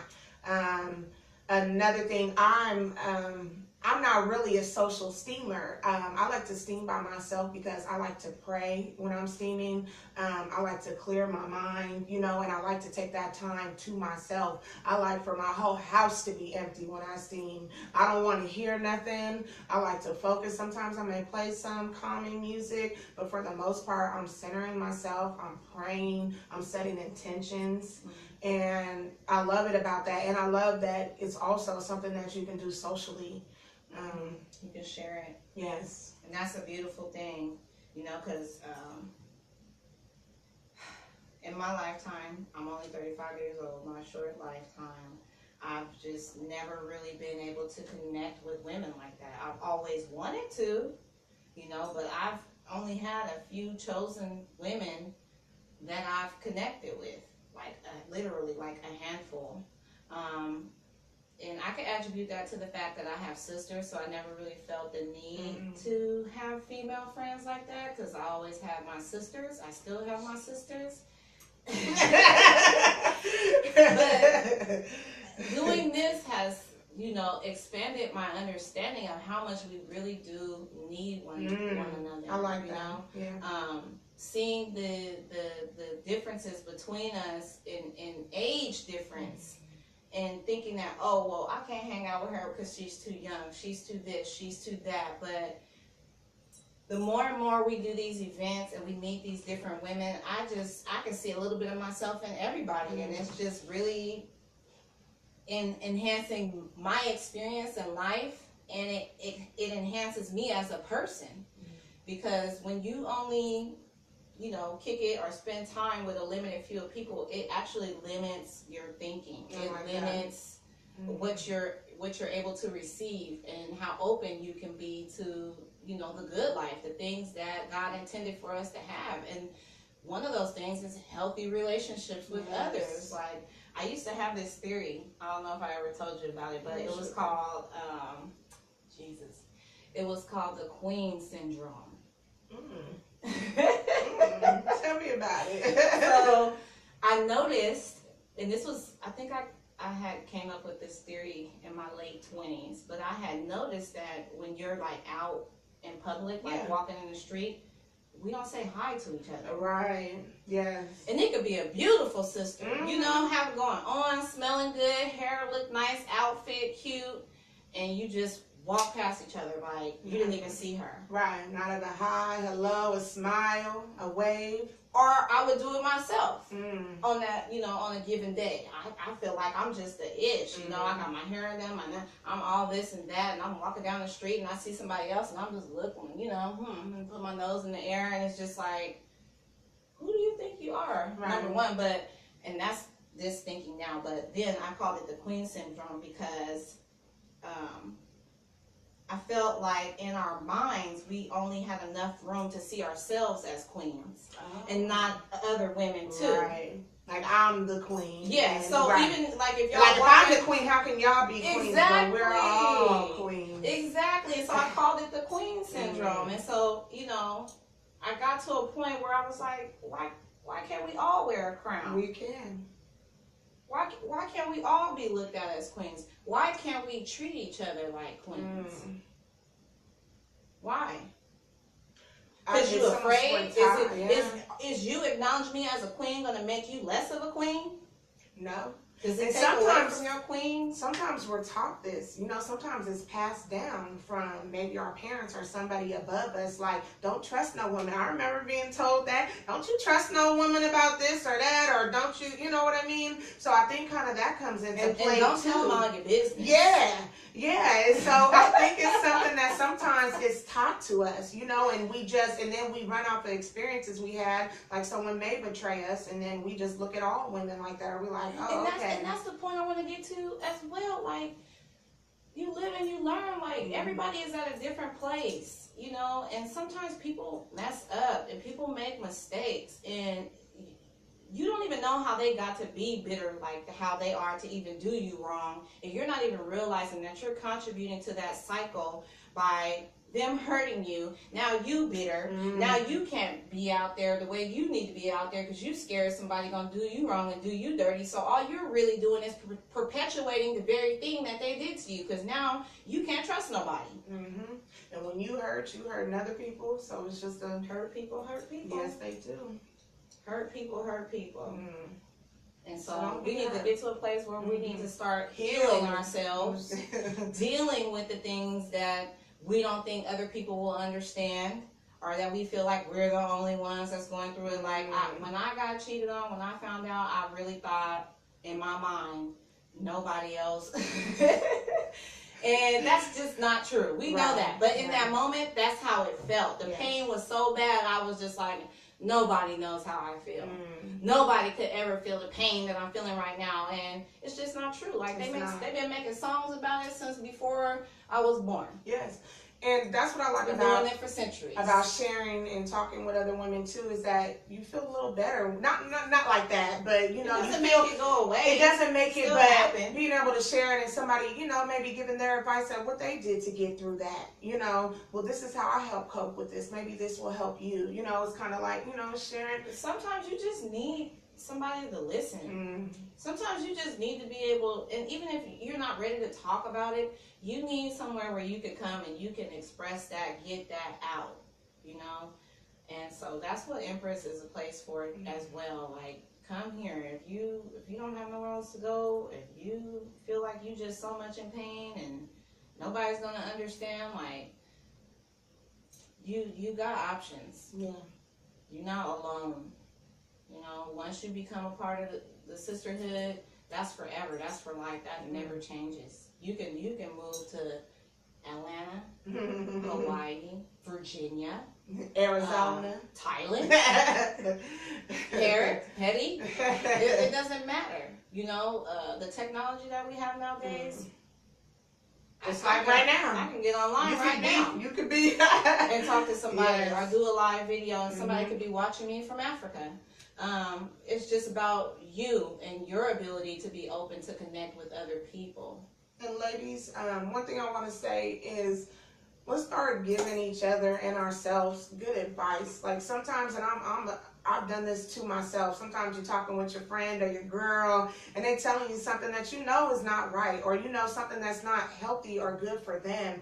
Another thing, I'm not really a social steamer. I like to steam by myself because I like to pray when I'm steaming. I like to clear my mind, you know, and I like to take that time to myself. I like for my whole house to be empty when I steam. I don't want to hear nothing. I like to focus. Sometimes I may play some calming music, but for the most part, I'm centering myself. I'm praying. I'm setting intentions. And I love it about that. And I love that it's also something that you can do socially. You can share it. Yes. And that's a beautiful thing, you know, because in my lifetime, I'm only 35 years old, my short lifetime, I've just never really been able to connect with women like that. I've always wanted to, you know, but I've only had a few chosen women that I've connected with, like literally like a handful. And I can attribute that to the fact that I have sisters, so I never really felt the need to have female friends like that, because I always had my sisters. I still have my sisters. But doing this has, you know, expanded my understanding of how much we really do need one another. I like you that. know? Yeah. Seeing the differences between us in age difference. And thinking that, oh, well, I can't hang out with her because she's too young, she's too this, she's too that. But the more and more we do these events and we meet these different women, I can see a little bit of myself in everybody. And it's just really enhancing my experience in life. And it enhances me as a person. Because when you only, you know, kick it or spend time with a limited few of people, it actually limits your thinking. It limits what you're able to receive and how open you can be to, you know, the good life, the things that God intended for us to have. And one of those things is healthy relationships with others. Like, I used to have this theory. I don't know if I ever told you about it, but it was called, it was called the Queen Syndrome. Tell me about it. So I noticed, and this was, I think I had came up with this theory in my late 20s, but I had noticed that when you're like out in public, like walking in the street, we don't say hi to each other. Right. Yes. And it could be a beautiful sister, you know, have it going on, smelling good, hair look nice, outfit cute, and you just walk past each other like you didn't even see her. Right. Not at a hi, hello, a smile, a wave. Or I would do it myself on that, you know, on a given day. I feel like I'm just the ish, you know. I got my hair done, I'm all this and that, and I'm walking down the street and I see somebody else and I'm just looking, you know, and put my nose in the air, and it's just like, who do you think you are? Right. Number one, and that's this thinking now, but then I called it the Queen Syndrome because I felt like in our minds, we only had enough room to see ourselves as queens and not other women too. Right. Like I'm the queen. Yeah. So right. even like if y'all like if I'm the queen, how can y'all be queens? Exactly. But we're all queens. Exactly. So I called it the queen syndrome. And so, you know, I got to a point where I was like, why can't we all wear a crown? We can. Why can't we all be looked at as queens? Why can't we treat each other like queens? Why? Because you afraid? Is you acknowledge me as a queen going to make you less of a queen? No. Does it take away from your queen? Sometimes we're taught this. You know, sometimes it's passed down from maybe our parents or somebody above us. Like, don't trust no woman. I remember being told that. Don't you trust no woman about this or that, or don't you, you know what I mean? So I think kind of that comes into play and don't too. tell them all your business. Yeah. And so I think it's something that sometimes is taught to us, you know, and then we run off the experiences we had, like someone may betray us, and then we just look at all women like that, and we're like, oh, okay. And that's the point I want to get to as well. Like, you live and you learn. Like, everybody is at a different place, you know, and sometimes people mess up and people make mistakes, and you don't even know how they got to be bitter, like how they are to even do you wrong, and you're not even realizing that you're contributing to that cycle by them hurting you. Now you bitter. Now you can't be out there the way you need to be out there because you scared somebody gonna do you wrong and do you dirty. So all you're really doing is perpetuating the very thing that they did to you, because now you can't trust nobody. And when you hurt other people. So it's just a hurt people. Yes, they do. Hurt people. And so we need to get to a place where we need to start healing ourselves, dealing with the things that we don't think other people will understand, or that we feel like we're the only ones that's going through it. Like, when I got cheated on, when I found out, I really thought in my mind, nobody else. And that's just not true. We know that. But in that moment, that's how it felt. The pain was so bad, I was just like, nobody knows how I feel. Nobody could ever feel the pain that I'm feeling right now. And it's just not true. Like, they've been making songs about it since before I was born. Yes. And that's what I like about doing it for centuries. About sharing and talking with other women too, is that you feel a little better. Not like that, but you know, it doesn't make it go away. It doesn't make it, but happen. Being able to share it and somebody, you know, maybe giving their advice on what they did to get through that. You know, well, this is how I help cope with this. Maybe this will help you. You know, it's kind of like, you know, sharing. Sometimes you just need somebody to listen. Sometimes you just need to be able, and even if you're not ready to talk about it, you need somewhere where you can come and you can express that, get that out, you know. And so that's what Empress is a place for as well. Like, come here. If you don't have nowhere else to go, if you feel like you just so much in pain and nobody's gonna understand, like, you got options. Yeah. You're not alone. You know, once you become a part of the sisterhood, that's forever. That's for life. That never changes. You can move to Atlanta, Hawaii, Virginia, Arizona, Thailand, Petty. It doesn't matter. You know, the technology that we have nowadays. Just like right now. I can get online now. You could be and talk to somebody or do a live video, and somebody could be watching me from Africa. It's just about you and your ability to be open to connect with other people. And ladies, one thing I want to say is, let's start giving each other and ourselves good advice. Like, sometimes, and I've done this to myself. Sometimes you're talking with your friend or your girl, and they're telling you something that you know is not right, or you know something that's not healthy or good for them.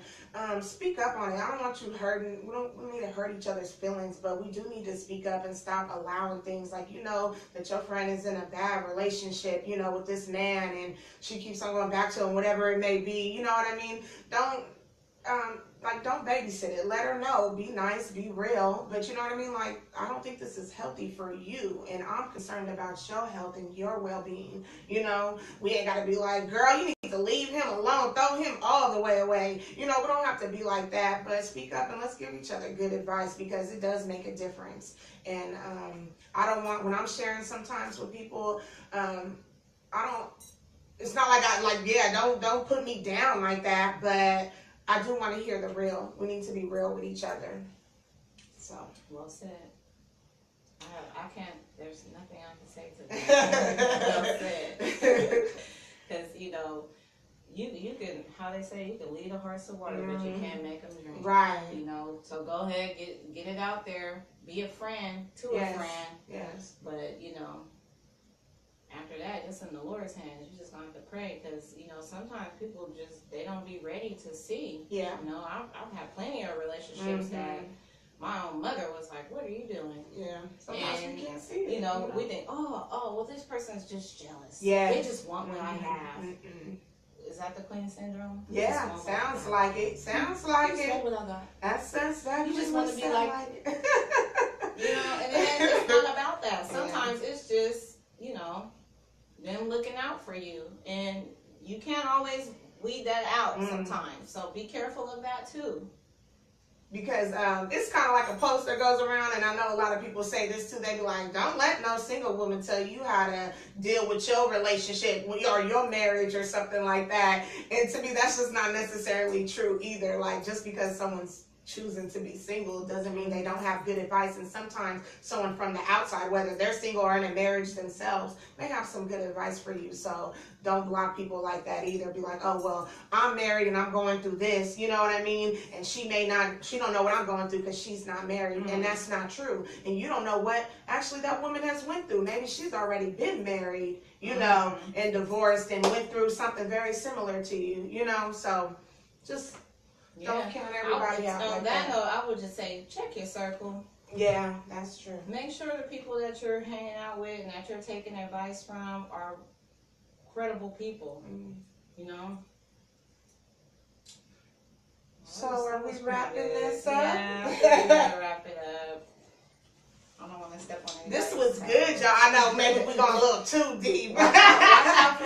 Speak up on it. I don't want you hurting. We need to hurt each other's feelings, but we do need to speak up and stop allowing things like, you know, that your friend is in a bad relationship, you know, with this man, and she keeps on going back to him, whatever it may be. You know what I mean? Don't babysit it. Let her know. Be nice, be real. But you know what I mean? Like, I don't think this is healthy for you. And I'm concerned about your health and your well-being. You know, we ain't got to be like, girl, you need to leave him alone. Throw him all the way away. You know, we don't have to be like that. But speak up and let's give each other good advice, because it does make a difference. And I don't want, when I'm sharing sometimes with people, it's not like don't put me down like that. But I do want to hear the real. We need to be real with each other. So. Well said. I can't, there's nothing I can say to that. Well said. Because, you know, you can, how they say, you can lead a horse to water, but you can't make them drink. Right. You know, so go ahead, get it out there. Be a friend to a friend. Yes. But, you know, after that, it's in the Lord's hands. You just gonna have to pray, because, you know, sometimes people just, they don't be ready to see. Yeah. You know, I've had plenty of relationships that my own mother was like, what are you doing? Yeah. Sometimes we can't see it. You know, we think, well, this person's just jealous. Yeah. They just want what I have. Is that the queen syndrome? Yeah, sounds like it. Sounds like you it. want what I got. That's exactly. You just want to be like it. You know, and it's not about that. Sometimes it's just, you know, them looking out for you. And you can't always weed that out sometimes. So be careful of that too. Because it's kind of like a post that goes around, and I know a lot of people say this too. They be like, don't let no single woman tell you how to deal with your relationship or your marriage or something like that. And to me, that's just not necessarily true either. Like, just because someone's choosing to be single doesn't mean they don't have good advice. And sometimes someone from the outside, whether they're single or in a marriage themselves, may have some good advice for you. So don't block people like that either. Be like, oh, well, I'm married and I'm going through this, you know what I mean? And she don't know what I'm going through because she's not married. And that's not true. And you don't know what actually that woman has went through. Maybe she's already been married, you know, and divorced and went through something very similar to you, you know? So just don't count everybody out. On that note, I would just say, check your circle. Yeah, that's true. Make sure the people that you're hanging out with and that you're taking advice from are credible people. You know? So are we wrapping this up? Yeah, we gotta wrap it up. I don't want to step on anything. This was good, y'all. I know maybe we're going a little too deep. Watch out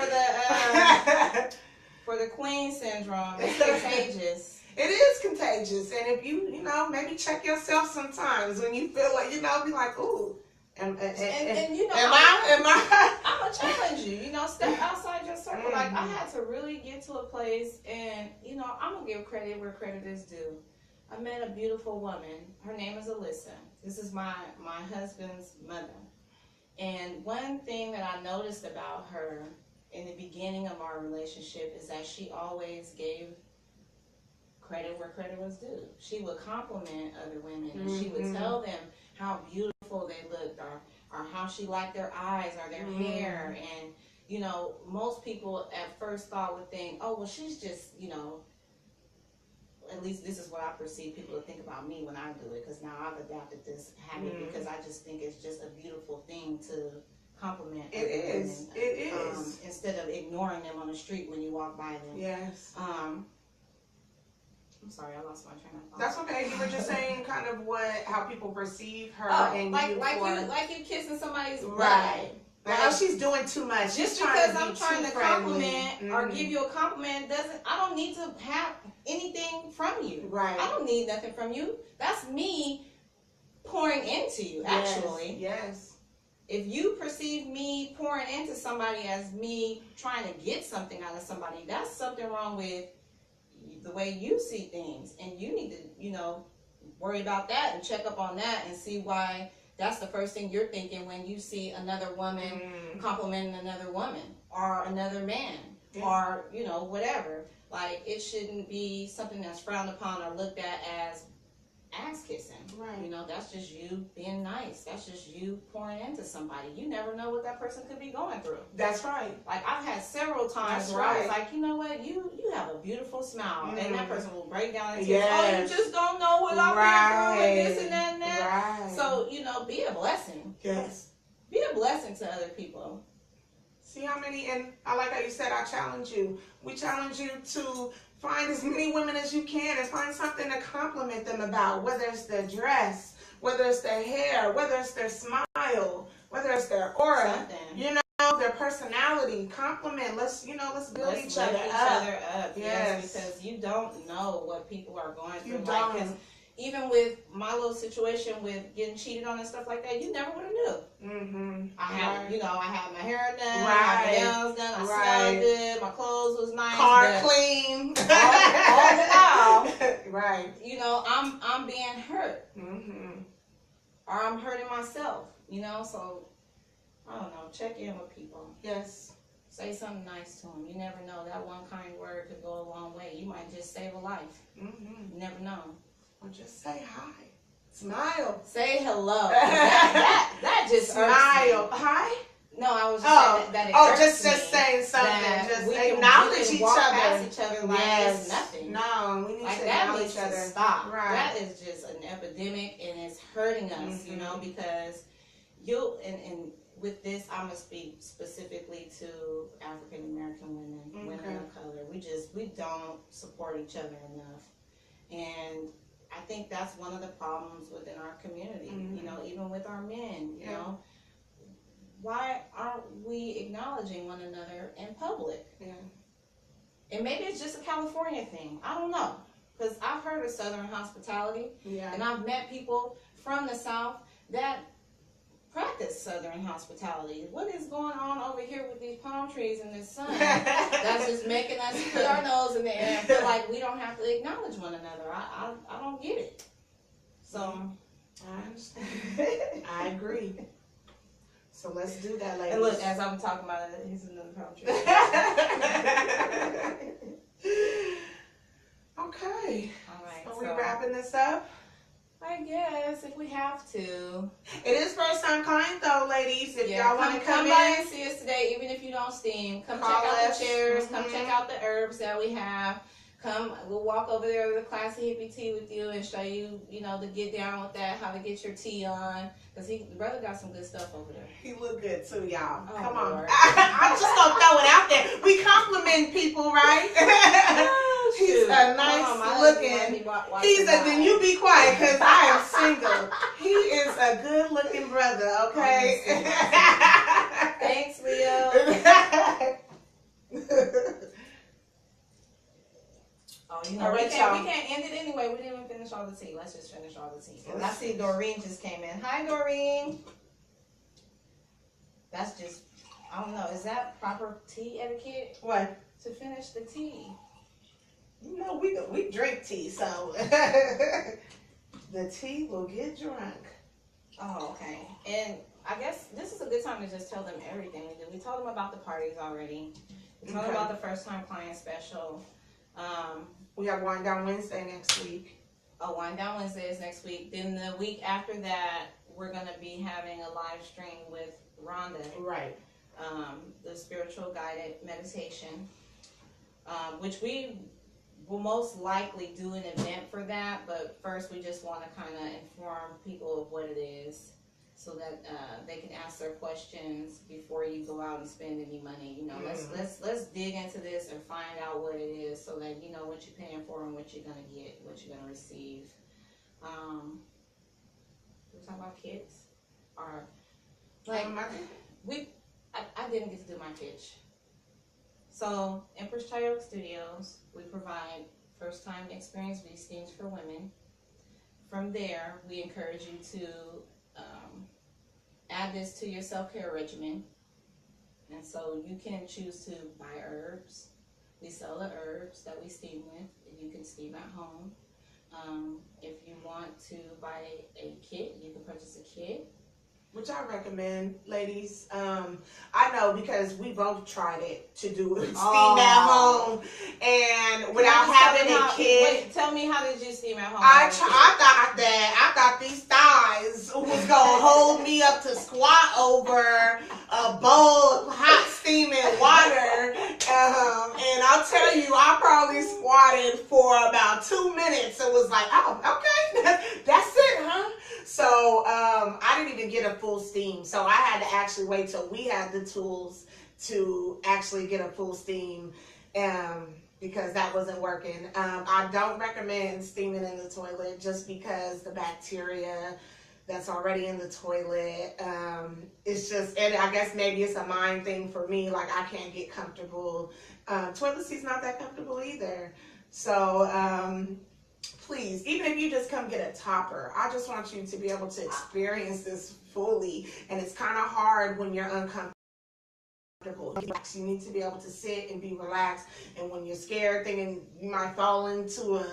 for the queen syndrome. It's contagious. It is contagious, and if you maybe check yourself sometimes when you feel like, be like, ooh, and you know, am I? I'm gonna challenge you. You know, step outside your circle. Like, I had to really get to a place, and you know, I'm gonna give credit where credit is due. I met a beautiful woman. Her name is Alyssa. This is my husband's mother. And one thing that I noticed about her in the beginning of our relationship is that she always gave credit where credit was due. She would compliment other women, and she would tell them how beautiful they looked, or how she liked their eyes or their hair. And you know, most people at first thought would think, oh, well, she's just, you know, at least this is what I perceive people to think about me when I do it, because now I've adapted this habit because I just think it's just a beautiful thing to compliment other women. It is. Instead of ignoring them on the street when you walk by them. Yes. I'm sorry, I lost my train of thought. That's okay. You were just saying kind of how people perceive her and like you kissing somebody's right. Like, oh, she's doing too much. Just because I'm trying to compliment or give you a compliment I don't need to have anything from you. Right. I don't need nothing from you. That's me pouring into you, actually. Yes. If you perceive me pouring into somebody as me trying to get something out of somebody, that's something wrong with the way you see things, and you need to, you know, worry about that and check up on that and see why that's the first thing you're thinking when you see another woman complimenting another woman or another man or, you know, whatever. Like, it shouldn't be something that's frowned upon or looked at as ass kissing. Right. You know, that's just you being nice. That's just you pouring into somebody. You never know what that person could be going through. That's right. Like, I've had several times where I was like, you know what, you have a beautiful smile. And that person will break down and tears. Oh, you just don't know what I've been through and this and that and that. Right. So, you know, be a blessing. Yes. Be a blessing to other people. See how many, and I like how you said, I challenge you. We challenge you to find as many women as you can and find something to compliment them about, whether it's their dress, whether it's their hair, whether it's their smile, whether it's their aura, you know, their personality. Compliment. Let's build each other up. Yes, because you don't know what people are going through. You don't. even with my little situation with getting cheated on and stuff like that, you never would have knew. Mm-hmm. I had, you know, I had my hair done, Right. my nails done, I smelled good, my clothes was nice, Car clean. all the while, right. you know, I'm being hurt, Mm-hmm. or I'm hurting myself, you know. So I don't know. Check in with people. Yes. Say something nice to them. You never know. That one kind word could go a long way. You might just save a life. Mm-hmm. You never know. Or just say hi. Smile. Say hello. That just smile. Irks me. Hi. No, I was just saying that it irks just me saying something. that Just we acknowledge can each walk other. past each other like Yes. it's nothing. No, we need Like to that acknowledge needs each other. to stop. Right. That is just an epidemic, and it's hurting us. You know, because and with this, I'm gonna speak specifically to African American women, women of color. We don't support each other enough, and I think that's one of the problems within our community. Mm-hmm. You know, even with our men. You know, why aren't we acknowledging one another in public? Yeah. And maybe it's just a California thing. I don't know, because I've heard of Southern hospitality, and I've met people from the South that practice Southern hospitality. What is going on over here with these palm trees and this sun? That's just making us put our nose in the air and feel like we don't have to acknowledge one another. I don't get it. So I understand. I agree. So let's do that, ladies. And look, as I'm talking about it, he's another palm tree. Okay. All right. Are we wrapping this up? I guess if we have to. It is first time client though, ladies. If y'all want to come come by in, and see us today, even if you don't steam. Come Call check out us. the chairs. Mm-hmm. Come check out the herbs that we have. Come, we'll walk over there with a classy hippie tea with you and show you, you know, to get down with that, how to get your tea on. Because the brother got some good stuff over there. he look good too, y'all. Oh, Come on. Lord. I'm just gonna throw it out there. We compliment people, right? Oh, He's shoot. a nice looking. Then you be quiet because I am single. He is a good looking brother, okay? Thanks, Leo. Oh, you know, All right, we can't end it anyway. We didn't even finish all the tea. Let's just finish all the tea. Because I see Doreen just came in. Hi, Doreen. That's just, I don't know. Is that proper tea etiquette? What? To finish the tea. You know, we drink tea, so the tea will get drunk. Oh, okay. And I guess this is a good time to just tell them everything we did. We told them about the parties already. We told them about the first time client special. We have Wine Down Wednesday next week. Oh, Wine Down Wednesday is next week. Then the week after that, we're going to be having a live stream with Rhonda. Right. The spiritual guided meditation, which we will most likely do an event for that. But first, we just want to kind of inform people of what it is so that they can ask their questions before you go out and spend any money. You know, let's dig into this and find out what it is so that you know what you're paying for and what you're gonna get, what you're gonna receive. We're talking about kids, or like I didn't get to do my pitch. So Empress Chai Yok Studios, we provide first time experience steams for women. From there, we encourage you to add this to your self-care regimen. And so you can choose to buy herbs. We sell the herbs that we steam with. You can steam at home. If you want to buy a kit, you can purchase a kit. Which I recommend, ladies. I know because we both tried it to do steam at home, and without having a kid. Wait, tell me, how did you steam at home? I thought these thighs was gonna hold me up to squat over a bowl of hot steaming water, and I'll tell you, I probably squatted for about 2 minutes. It was like, oh, okay, that's it, huh? So I didn't even get a full steam. So I had to actually wait till we had the tools to actually get a full steam because that wasn't working. I don't recommend steaming in the toilet just because the bacteria that's already in the toilet, it's just, and I guess maybe it's a mind thing for me, like I can't get comfortable. Toilet seat's not that comfortable either. So please, even if you just come get a topper, I just want you to be able to experience this fully. And it's kind of hard when you're uncomfortable. You need to be able to sit and be relaxed. And when you're scared, thinking you might fall into a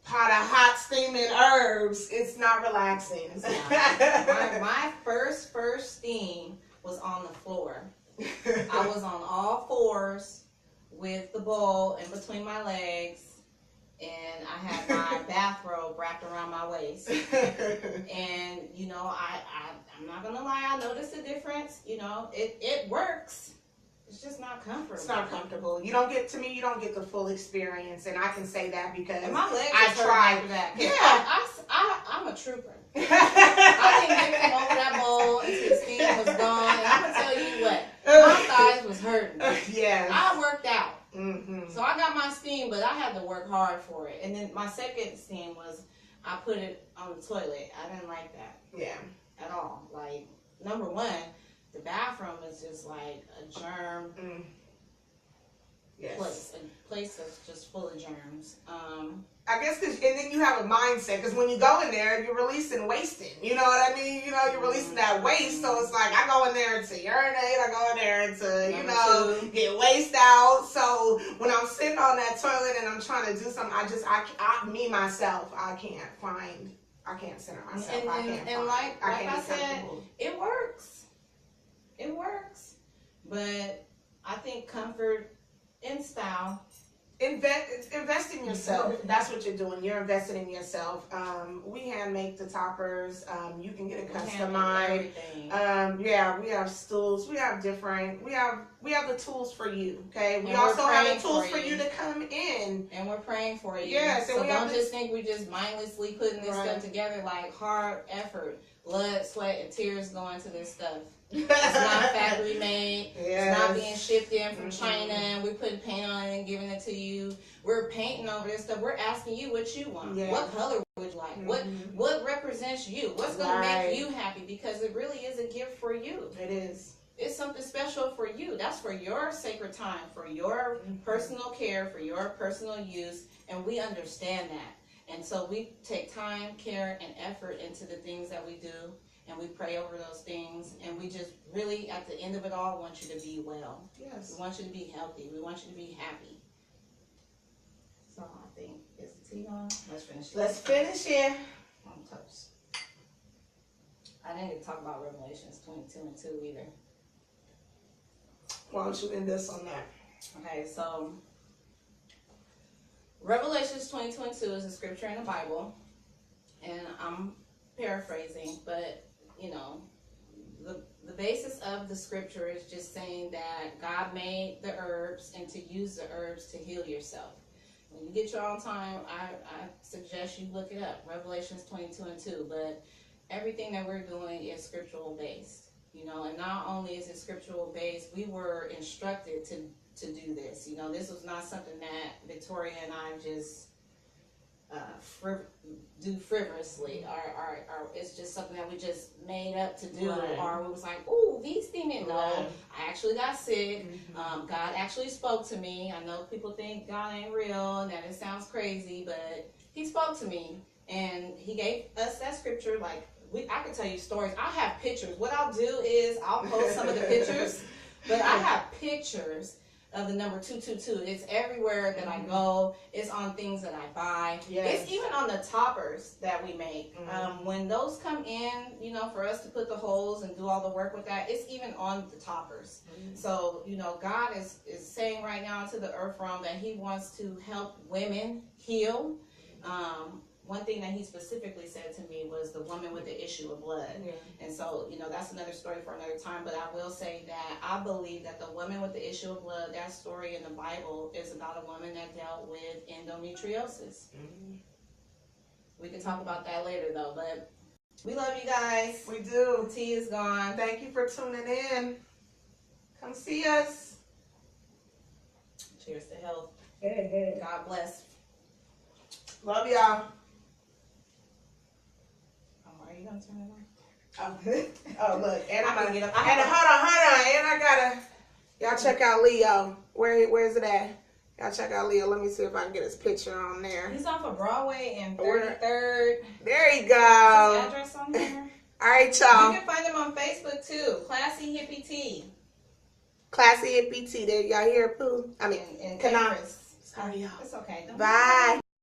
pot of hot steaming herbs, it's not relaxing. My first steam was on the floor. I was on all fours with the bowl in between my legs, and I had my bathrobe wrapped around my waist. And you know, I'm not gonna lie, I noticed a difference. You know, it works. It's just not comfortable. It's not comfortable. You don't get the full experience, and I can say that because and my legs I tried after that. Yeah, I'm a trooper. I didn't get over that bowl until the steam was gone. And I'm gonna tell you what, my thighs was hurting. Yeah, I worked out. Mm-hmm. So I got my steam, but I had to work hard for it. And then my second steam was I put it on the toilet. I didn't like that. Yeah. At all. Like, number one, the bathroom is just like a germ place. A place that's just full of germs. I guess, and then you have a mindset, because when you go in there, you're releasing wasting. You know what I mean? You know, you're releasing that waste. So it's like, I go in there to urinate, I go in there to, get waste out. So when I'm sitting on that toilet and I'm trying to do something, I can't center myself. Like I said, it works. It works. But I think comfort and style. Invest in yourself. That's what you're doing. You're investing in yourself. We hand make the toppers. You can get it customized. Yeah, we have stools. We have the tools for you. Okay. We also have the tools for you to come in. And we're praying for you. Yes. So don't just think we're just mindlessly putting this stuff together. Like, hard effort, blood, sweat, and tears go into this stuff. It's not factory made. Yes. It's not being shipped in from China, and we're putting paint on it and giving it to you. We're painting over this stuff. We're asking you what you want. Yeah. What color would you like? What represents you? What's going to make you happy? Because it really is a gift for you. It is. It's something special for you. That's for your sacred time, for your personal care, for your personal use, and we understand that. And so we take time, care, and effort into the things that we do. And we pray over those things, and we just really, at the end of it all, want you to be well. Yes. We want you to be healthy. We want you to be happy. So I think, is the tea on? Let's finish it. Let's finish it. I'm toast. I didn't get to talk about Revelations 22:2 either. Why don't you end this on that? Okay, so Revelations 22:2 is a scripture in the Bible, and I'm paraphrasing, but you know, the basis of the scripture is just saying that God made the herbs and to use the herbs to heal yourself. When you get your own time, I suggest you look it up, Revelations 22:2. But everything that we're doing is scriptural based, you know, and not only is it scriptural based, we were instructed to do this. You know, this was not something that Victoria and I just do frivolously, or it's just something that we just made up to do, or it was like, ooh, these steaming. No, I actually got sick. God actually spoke to me. I know people think God ain't real and that it sounds crazy, but he spoke to me and he gave us that scripture. Like, I could tell you stories. I have pictures. What I'll do is I'll post some of the pictures, but I have pictures of the number 222. It's everywhere that I go. It's on things that I buy. Yes. It's even on the toppers that we make. When those come in, you know, for us to put the holes and do all the work with that, it's even on the toppers. So, you know, God is saying right now to the earth realm that he wants to help women heal. One thing that he specifically said to me was the woman with the issue of blood. And so, you know, that's another story for another time. But I will say that I believe that the woman with the issue of blood, that story in the Bible is about a woman that dealt with endometriosis. We can talk about that later, though. But we love you guys. We do. The tea is gone. Thank you for tuning in. Come see us. Cheers to health. God bless. Love y'all. Are you gonna turn it on? Oh look, and I'm gonna get up. Hold on, and I gotta. Y'all check out Leo. Where's it at? Y'all check out Leo. Let me see if I can get his picture on there. He's off of Broadway and 33rd. There you His go. address on here. All right, y'all. You can find him on Facebook too. Classy Hippie Tea. Classy Hippie Tea. There, y'all hear Pooh? I mean, And Kanan. Empress. Sorry, y'all. It's okay. Don't Bye.